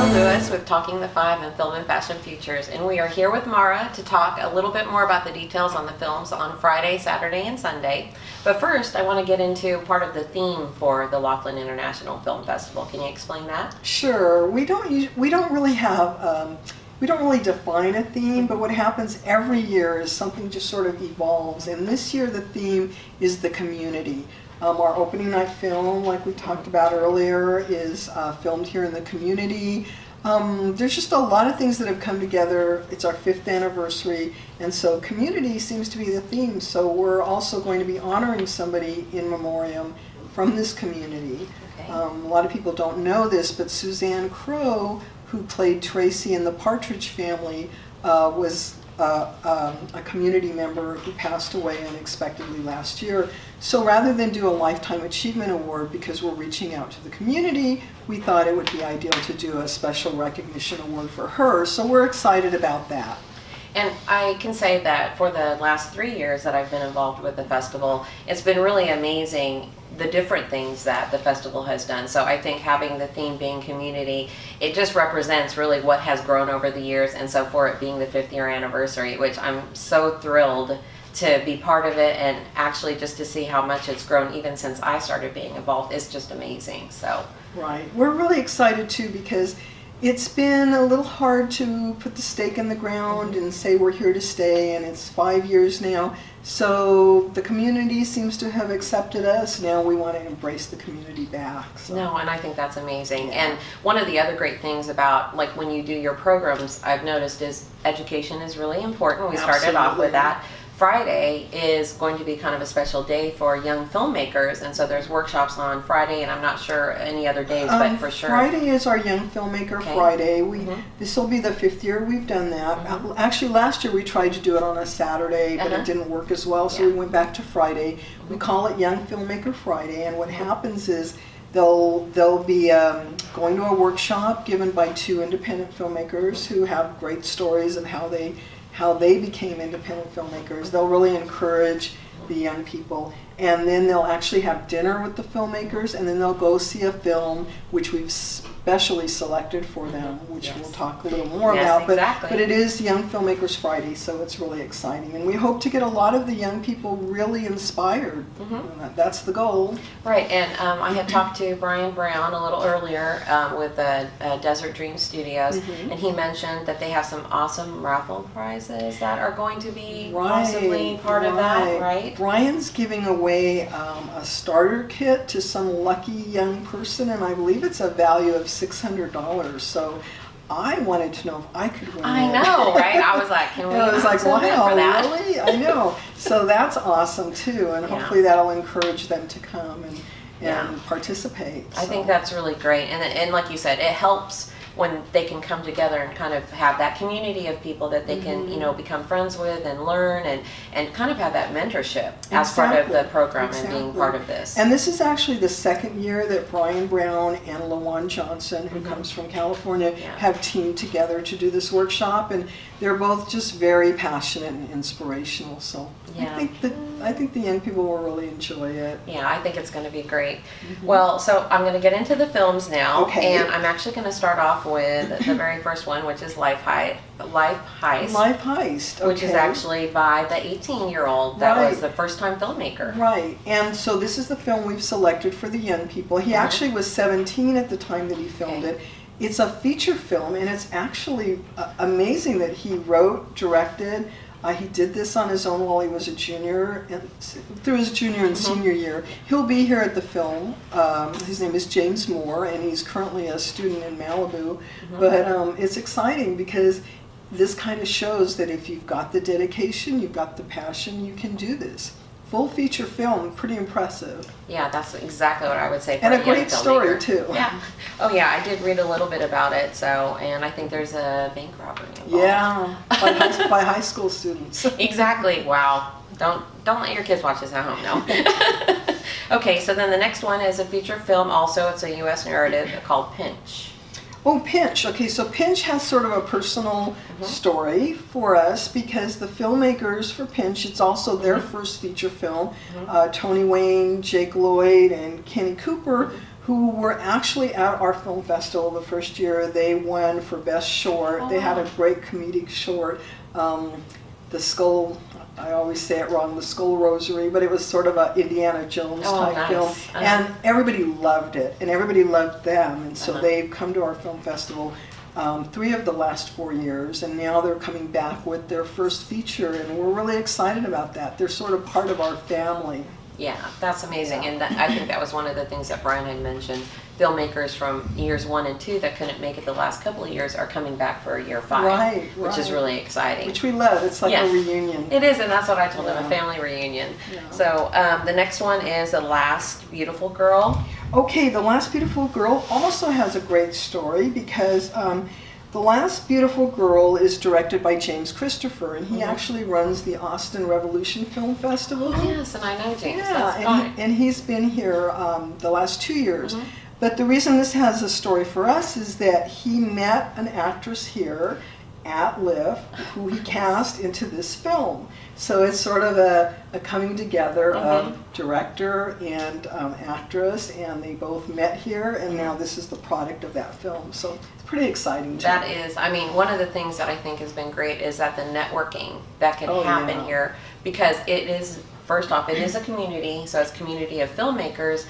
Eva Louis with Talking the Five and Film and Fashion Futures, and we are here with Mara to talk a little bit more about the details on the films on Friday, Saturday, and Sunday. But first, I want to get into part of the theme for the Laughlin International Film Festival. Can you explain that? Sure. We don't really define a theme, but what happens every year is something just sort of evolves. And this year the theme is the community. Our opening night film, like we talked about earlier, is filmed here in the community. There's just a lot of things that have come together. It's our 5th anniversary, and so community seems to be the theme. So we're also going to be honoring somebody in memoriam from this community. Okay. A lot of people don't know this, but Suzanne Crowe, who played Tracy in the Partridge Family, was a community member who passed away unexpectedly last year. So rather than do a Lifetime Achievement Award, because we're reaching out to the community, we thought it would be ideal to do a special recognition award for her. So we're excited about that. And I can say that for the last 3 years that I've been involved with the festival, it's been really amazing the different things that the festival has done. So I think having the theme being community, it just represents really what has grown over the years, and so for it being the 5th year anniversary, which I'm so thrilled to be part of it, and actually just to see how much it's grown even since I started being involved is just amazing. So right, we're really excited too, because it's been a little hard to put the stake in the ground and say we're here to stay, and it's 5 years now. So the community seems to have accepted us. Now we want to embrace the community back. So. No, and I think that's amazing. And one of the other great things about, like, when you do your programs, I've noticed is education is really important. We started off with that. Friday is going to be kind of a special day for young filmmakers, and so there's workshops on Friday, and I'm not sure any other days, but for sure. Friday is our Young Filmmaker Friday. This will be the 5th year we've done that. Actually, last year we tried to do it on a Saturday, but it didn't work as well, so we went back to Friday. We call it Young Filmmaker Friday, and what happens is they'll be going to a workshop given by 2 independent filmmakers who have great stories of how they became independent filmmakers. They'll really encourage the young people, and then they'll actually have dinner with the filmmakers, and then they'll go see a film which we've specially selected for them, which we'll talk a little more about. But it is Young Filmmakers Friday, so it's really exciting, and we hope to get a lot of the young people really inspired. That's the goal. Right, and I had talked to Brian Brown a little earlier with Desert Dream Studios, and he mentioned that they have some awesome raffle prizes that are going to be possibly part of that, right? Brian's giving away a starter kit to some lucky young person, and I believe it's a value of $600. So I wanted to know if I could win. I know, right? I was like, can we? I was like, wow, for that? really? I know. So that's awesome too, and hopefully that'll encourage them to come and participate. I think that's really great, and like you said, it helps when they can come together and kind of have that community of people that they can, become friends with and learn and kind of have that mentorship as part of the program and being part of this. And this is actually the 2nd year that Brian Brown and LaJuan Johnson, who comes from California, have teamed together to do this workshop, and they're both just very passionate and inspirational. So I think the young people will really enjoy it. Yeah, I think it's going to be great. Well, so I'm going to get into the films now, and I'm actually going to start off with the very first one, which is LiFF Heist. LiFF Heist, which is actually by the 18-year-old that was the first-time filmmaker. Right, and so this is the film we've selected for the young people. He actually was 17 at the time that he filmed it. It's a feature film, and it's actually amazing that he wrote, directed. He did this on his own while he was a junior, and through his junior and senior year. He'll be here at the film. His name is James Moore, and he's currently a student in Malibu. But it's exciting because this kind of shows that if you've got the dedication, you've got the passion, you can do this. Full feature film, pretty impressive. Yeah, that's exactly what I would say for and a a great story too. Yeah. Oh yeah, I did read a little bit about it. So, and I think there's a bank robbery involved. Yeah, by high school students. Exactly. Wow. Don't let your kids watch this at home. No. Okay, so then the next one is a feature film. Also, it's a U.S. narrative called Pinch. Oh, Pinch. Okay, so Pinch has sort of a personal story for us because the filmmakers for Pinch, it's also their first feature film. Tony Wayne, Jake Lloyd, and Kenny Cooper, who were actually at our film festival the first year. They won for best short. Oh, they had wow. a great comedic short, The Skull, I always say it wrong, The Skull Rosary, but it was sort of a Indiana Jones type nice. film. And everybody loved it, and everybody loved them. And so they've come to our film festival 3 of the last 4 years, and now they're coming back with their first feature, and we're really excited about that. They're sort of part of our family. Yeah, that's amazing. Yeah. And I think that was one of the things that Brian had mentioned. Filmmakers from years 1 and 2 that couldn't make it the last couple of years are coming back for year 5, Right, which is right. really exciting. Which we love. It's like Yeah. a reunion. It is, and that's what I told them, Yeah. a family reunion. Yeah. So the next one is The Last Beautiful Girl. Okay, The Last Beautiful Girl also has a great story because The Last Beautiful Girl is directed by James Christopher, and he actually runs the Austin Revolution Film Festival. Oh, yes, and I know James. Yeah, That's fine. and he's been here the last 2 years. But the reason this has a story for us is that he met an actress here at LiFF who he cast into this film. So it's sort of a coming together of director and actress, and they both met here, and now this is the product of that film. So it's pretty exciting. That is, I mean, one of the things that I think has been great is that the networking that can happen here, because it is, first off, it is a community, so it's a community of filmmakers.